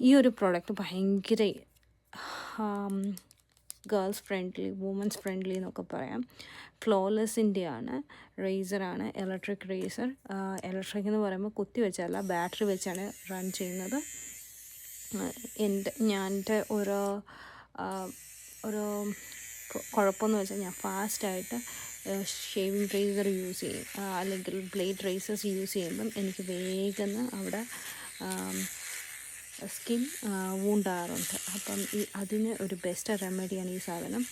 ഈ ഒരു പ്രോഡക്റ്റ് ഭയങ്കര ഗേൾസ് ഫ്രണ്ട്ലി, വുമൻസ് ഫ്രണ്ട്ലി എന്നൊക്കെ പറയാം. ഫ്ലോലെസ്സിൻ്റെയാണ്, റേസറാണ്, ഇലക്ട്രിക് റേസർ. ഇലക്ട്രിക് എന്ന് പറയുമ്പോൾ കുത്തി വെച്ചല്ല, ബാറ്ററി വെച്ചാണ് റൺ ചെയ്യുന്നത്. എൻ്റെ ഒരു കുഴപ്പമെന്ന് വെച്ചാൽ ഞാൻ ഫാസ്റ്റായിട്ട് ഷേവിങ് റേസർ യൂസ് ചെയ്യും, അല്ലെങ്കിൽ ബ്ലേഡ് റേസേഴ്സ് യൂസ് ചെയ്യുമ്പം എനിക്ക് വേഗം അവിടെ സ്കിൻ വൂണ്ടാകാറുണ്ട്. അപ്പം അതിന് ഒരു ബെസ്റ്റ് റെമഡിയാണ് ഈ സാധനം.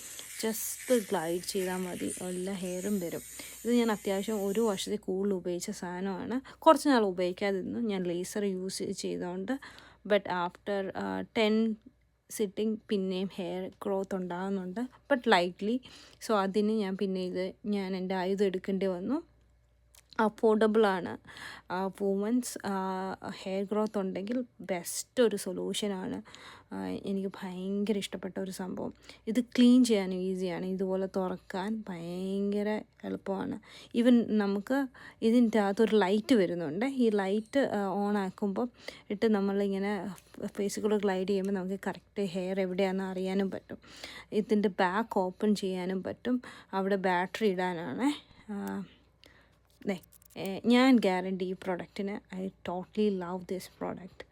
ജസ്റ്റ് ഗ്ലൈഡ് ചെയ്താൽ മതി, എല്ലാ ഹെയറും വരും. ഇത് ഞാൻ അത്യാവശ്യം 1 വർഷത്തിൽ കൂടുതൽ ഉപയോഗിച്ച സാധനമാണ്. കുറച്ച് നാൾ ഉപയോഗിക്കാതിരുന്നു ഞാൻ ലേസർ യൂസ് ചെയ്തുകൊണ്ട്. ബട്ട് ആഫ്റ്റർ 10 സിറ്റിംഗ് പിന്നെയും ഹെയർ ഗ്രോത്ത് ഉണ്ടാകുന്നുണ്ട്, ബട്ട് ലൈറ്റ്ലി. സോ അതിന് ഞാൻ എൻ്റെ ആയുധം എടുക്കേണ്ടി വന്നു. അഫോർഡബിളാണ്. വുമൻസ് ഹെയർ ഗ്രോത്ത് ഉണ്ടെങ്കിൽ ബെസ്റ്റ് ഒരു സൊല്യൂഷനാണ്. എനിക്ക് ഭയങ്കര ഇഷ്ടപ്പെട്ട ഒരു സംഭവം. ഇത് ക്ലീൻ ചെയ്യാനും ഈസിയാണ്, ഇതുപോലെ തുറക്കാൻ ഭയങ്കര എളുപ്പമാണ്. ഈവൻ നമുക്ക് ഇതിൻ്റെ അകത്തൊരു ലൈറ്റ് വരുന്നുണ്ട്. ഈ ലൈറ്റ് ഓൺ ആക്കുമ്പോൾ നമ്മളിങ്ങനെ ഫേസിൽ ഗ്ലൈഡ് ചെയ്യുമ്പോൾ നമുക്ക് കറക്റ്റ് ഹെയർ എവിടെയാണെന്ന് അറിയാനും പറ്റും. ഇതിൻ്റെ ബാക്ക് ഓപ്പൺ ചെയ്യാനും പറ്റും. അവിടെ ബാറ്ററി ഇടാനാണ്. ഞാൻ ഗ്യാരണ്ടി ഈ പ്രൊഡക്റ്റിന്. I totally love this product.